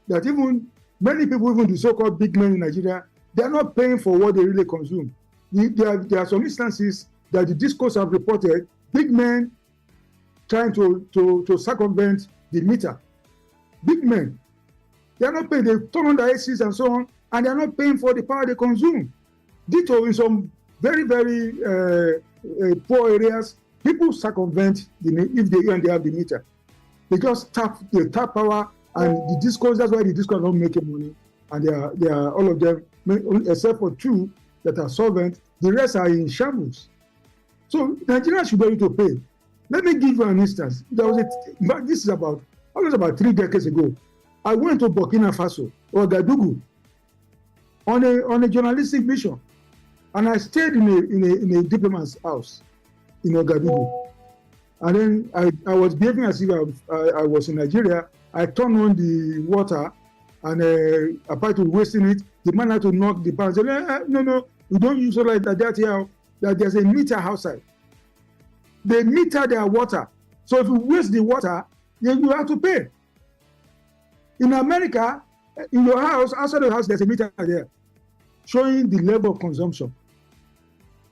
that even many people, even the so-called big men in Nigeria, they are not paying for what they really consume. There are some instances that the discourse have reported big men trying to circumvent the meter. Big men, they are not paying. They turn on the ACs and so on, and they are not paying for the power they consume. Ditto in some very, very poor areas, people circumvent if they have the meter. They just tap power, and the discourse. That's why the discourse are not making money, and they are all of them, except for two that are solvent. The rest are in shambles. So Nigeria should be able to pay. Let me give you an instance. This is almost about 3 decades ago. I went to Burkina Faso or Gadugu on a journalistic mission, and I stayed in a diplomat's house in Ouagadougou. And then I was behaving as if I was in Nigeria. I turned on the water, and apart from wasting it, the man had to knock the pan and say, no, we don't use it like that here. That there's a meter outside. They meter their water. So if you waste the water, then you have to pay. In America, in your house, outside the house, there's a meter there showing the level of consumption.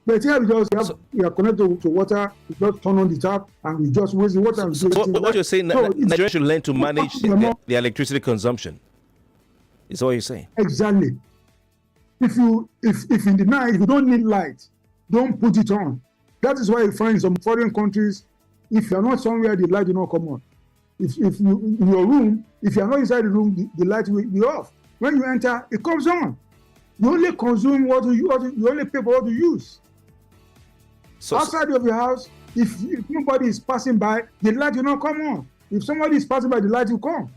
But here we are connected to water, we just turn on the tap and we just waste the water. So what you're saying, Nigeria should learn to manage the electricity consumption. Is what you're saying? Exactly. If in the night, if you don't need light, don't put it on. That is why you find some foreign countries, if you are not somewhere, the light will not come on. If you in your room, if you are not inside the room, the light will be off. When you enter, it comes on. You only consume what you only pay for what you use. So, outside of your house, if nobody is passing by, the light will not come on. If somebody is passing by, the light will come.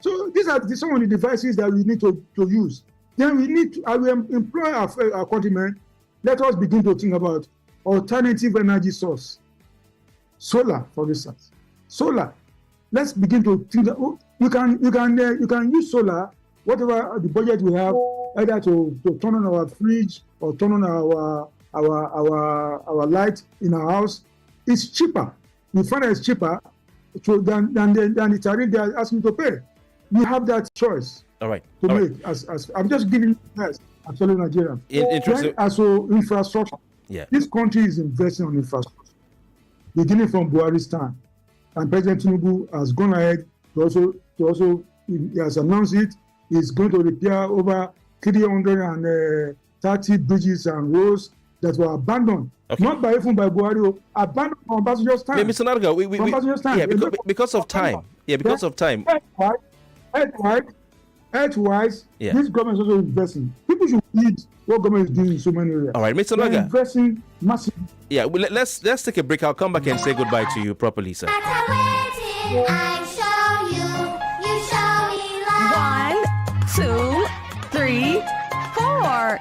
So these are some of the devices that we need to use. Then we need to, I will employ our countrymen. Let us begin to think about alternative energy source. Solar, for instance. Solar. Let's begin to think that you can use solar, whatever the budget we have, either to turn on our fridge or turn on our light in our house. It's cheaper. We find that it's cheaper than the tariff they are asking to pay. We have that choice. All right. To make. As I'm just giving you guys, I'm telling Nigerians. Interesting. Also, infrastructure. Yeah. This country is investing on infrastructure, beginning from Buhari's time, and President Tinubu has gone ahead to also he has announced it. He's going to repair over 330 bridges and roads that were abandoned. Okay. Not by Buhari, abandoned from Ambassador's time. Mr. Naruga, yeah, because of time. Yeah, because of time. Earthwise, this government is also investing. People should read what government is doing in so many areas. All right, Mr. Naruga. Investing massively. Yeah, let's take a break. I'll come back and say goodbye to you properly, sir. waiting. I show you. You show me love. 1, 2, 3, 4.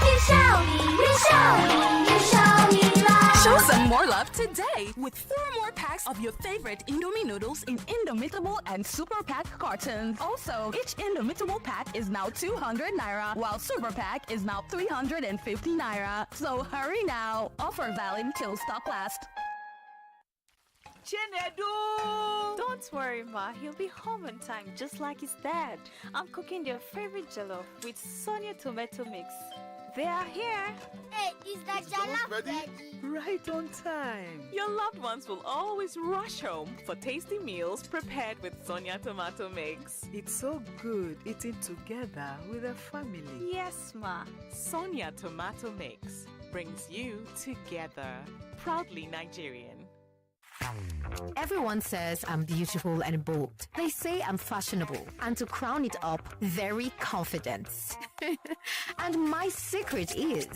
You show me. You show me. You show me love. Show some more love today with 4 more packs of your favorite Indomie noodles in Indomitable and Super Pack cartons. Also, each Indomitable pack is now 200 naira, while Super Pack is now 350 naira. So hurry now. Offer valid till stock last. Chinedu! Don't worry, Ma. He'll be home on time, just like his dad. I'm cooking their favorite jollof with Sonia tomato mix. They are here. Hey, is that jollof ready? Right on time. Your loved ones will always rush home for tasty meals prepared with Sonia tomato mix. It's so good eating together with a family. Yes, Ma. Sonia tomato mix brings you together. Proudly Nigerian. Everyone says I'm beautiful and bold. They say I'm fashionable. And to crown it up, very confident. And my secret is...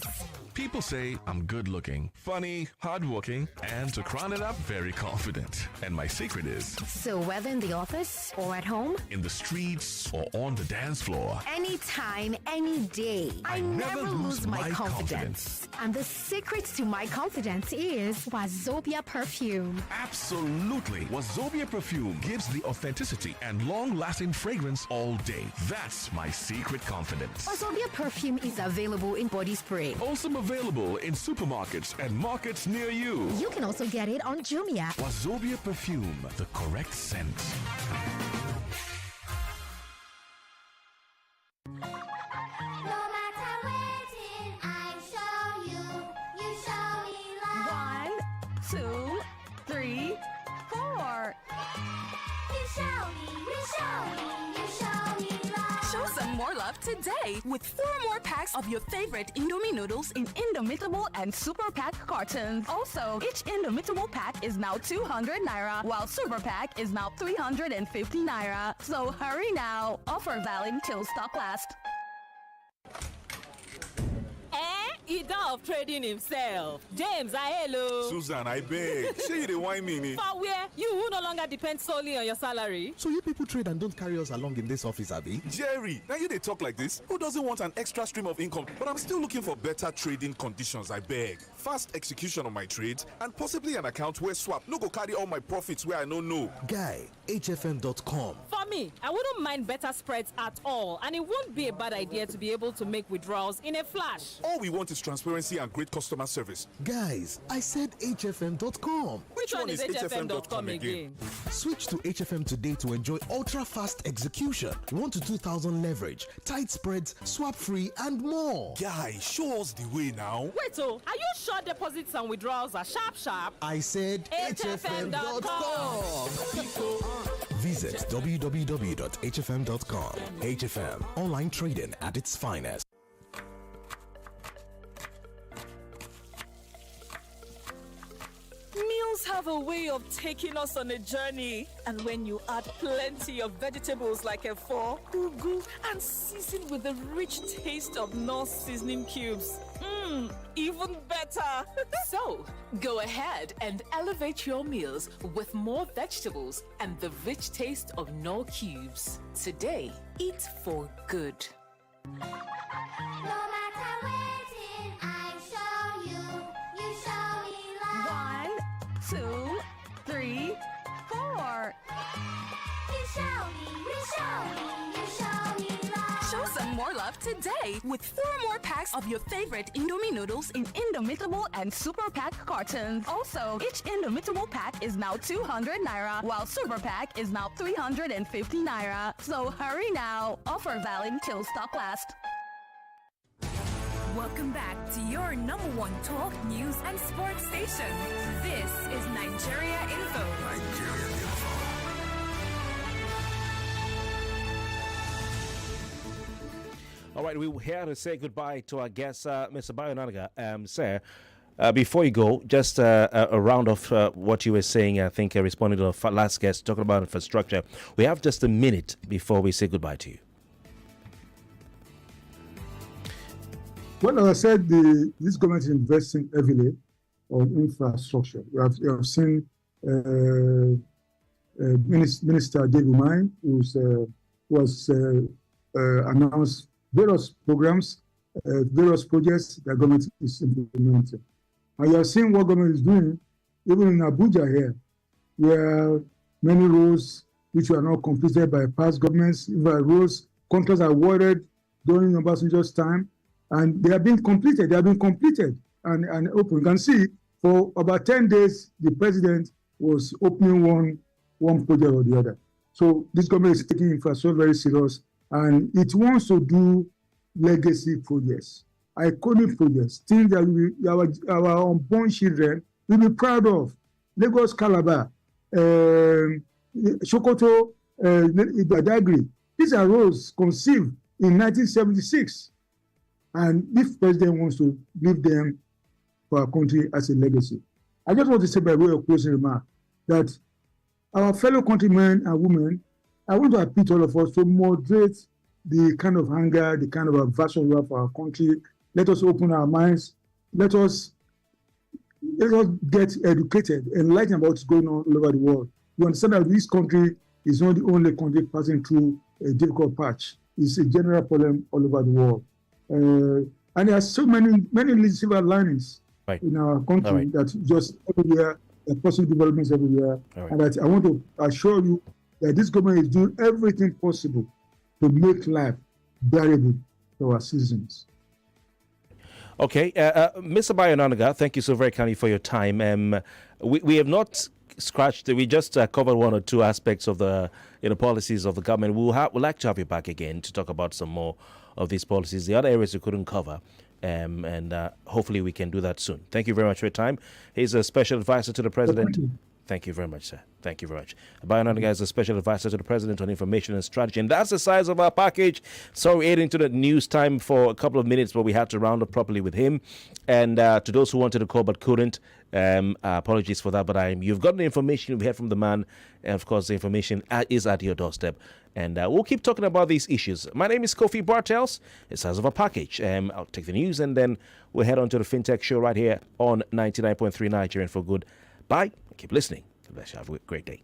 People say I'm good looking, funny, hardworking, and to crown it up, very confident. And my secret is... So whether in the office or at home, in the streets or on the dance floor, anytime, any day, I never lose my confidence. And the secret to my confidence is Wazobia perfume. Absolutely. Wazobia perfume gives the authenticity and long-lasting fragrance all day. That's my secret confidence. Wazobia perfume is available in body spray. Also available in supermarkets and markets near you. You can also get it on Jumia. Wazobia perfume, the correct scent. No matter waiting, I show you. You show me love. 1, 2, 3, 4. You show me. You show me. You show me love. Show some more love today with 4 more packs of your favorite Indomie noodles in Indomitable and Super Pack cartons. Also, each Indomitable pack is now 200 naira, while Super Pack is now 350 naira. So hurry now. Offer valid till stock last. He done of trading himself. James, hello. Susan, I beg. Say you dey whine me. For where? You who no longer depend solely on your salary. So you people trade and don't carry us along in this office, Abby? Jerry, now you they talk like this. Who doesn't want an extra stream of income? But I'm still looking for better trading conditions, I beg. Fast execution of my trades and possibly an account where swap no go carry all my profits where I no know. Guy, HFM.com. For me, I wouldn't mind better spreads at all, and it won't be a bad idea to be able to make withdrawals in a flash. All we want is transparency and great customer service. Guys, I said HFM.com. Which one is HFM.com again? Switch to HFM today to enjoy ultra-fast execution, 1 to 2,000 leverage, tight spreads, swap-free, and more. Guy, show us the way now. Wait, are you sure deposits and withdrawals are sharp? I said HFM.com. Visit www.hfm.com. HFM, online trading at its finest. Meals have a way of taking us on a journey. And when you add plenty of vegetables like efo, ugu, and season with the rich taste of North seasoning cubes, even better. So, go ahead and elevate your meals with more vegetables and the rich taste of Knorr cubes. Today, eat for good. No matter waiting, I show you. You show me love. 1, 2, 3, 4. You show me. You show me. You show me love. Show some more love today with 4 more packs of your favorite Indomie noodles in Indomitable and Super Pack cartons. Also, each Indomitable pack is now 200 naira, while Super Pack is now 350 naira. So hurry now. Offer valid till stock last. Welcome back to your number 1 talk, news, and sports station. This is Nigeria Info. All right, we're here to say goodbye to our guest, Mr. Bayo Onanuga. Sir, before you go, just a round of what you were saying, I think responding to the last guest, talking about infrastructure. We have just a minute before we say goodbye to you. Well, as I said, this government is investing heavily on infrastructure. We have seen Minister David Mine, who was announced various programs, various projects that government is implementing. And you are seeing what government is doing, even in Abuja here, where many roads which were not completed by past governments, even roads, contracts are awarded during Obasanjo's time, and they have been completed. They have been completed and open. You can see for about 10 days, the president was opening one project or the other. So this government is taking infrastructure very serious, and it wants to do legacy projects, iconic projects, things that our unborn children will be proud of. Lagos Calabar, Sokoto, Badagry. These are roads conceived in 1976. And if president wants to leave them for our country as a legacy, I just want to say by way of closing remark that our fellow countrymen and women, I want to appeal to all of us to moderate the kind of anger, the kind of aversion we have for our country. Let us open our minds. Let us get educated, enlightened about what's going on all over the world. You understand that this country is not the only country passing through a difficult patch. It's a general problem all over the world. And there are so many silver linings in our country that just everywhere, there are positive developments everywhere. And that I want to assure you that this government is doing everything possible to make life bearable for our citizens. Okay, Mr. Bayo Onanuga, thank you so very kindly for your time. We have not scratched, we just covered one or two aspects of the policies of the government. We'd like to have you back again to talk about some more of these policies, the other areas we couldn't cover, and hopefully we can do that soon. Thank you very much for your time. He's a special advisor to the president. Thank you very much, sir. Thank you very much. Bayo Onanuga is a special advisor to the president on information and strategy. And that's the size of our package. So we're heading to the news time for a couple of minutes, but we had to round up properly with him. And to those who wanted to call but couldn't, apologies for that. But you've got the information we had from the man. And of course, the information is at your doorstep. And we'll keep talking about these issues. My name is Kofi Bartels. It's size of a package. I'll take the news and then we'll head on to the FinTech show right here on 99.3 Nigerian for Good. Bye. Keep listening. Bless you. Have a great day.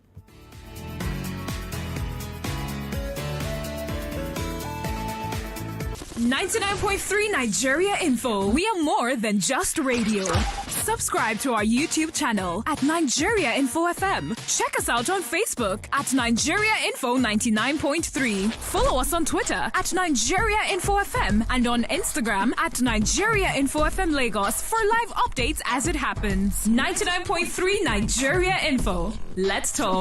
.3 Nigeria Info. We are more than just radio. Subscribe to our YouTube channel at Nigeria Info FM. Check us out on Facebook at Nigeria Info 99.3. Follow us on Twitter at Nigeria Info FM and on Instagram at Nigeria Info FM Lagos for live updates as it happens. 99.3 Nigeria Info. Let's talk.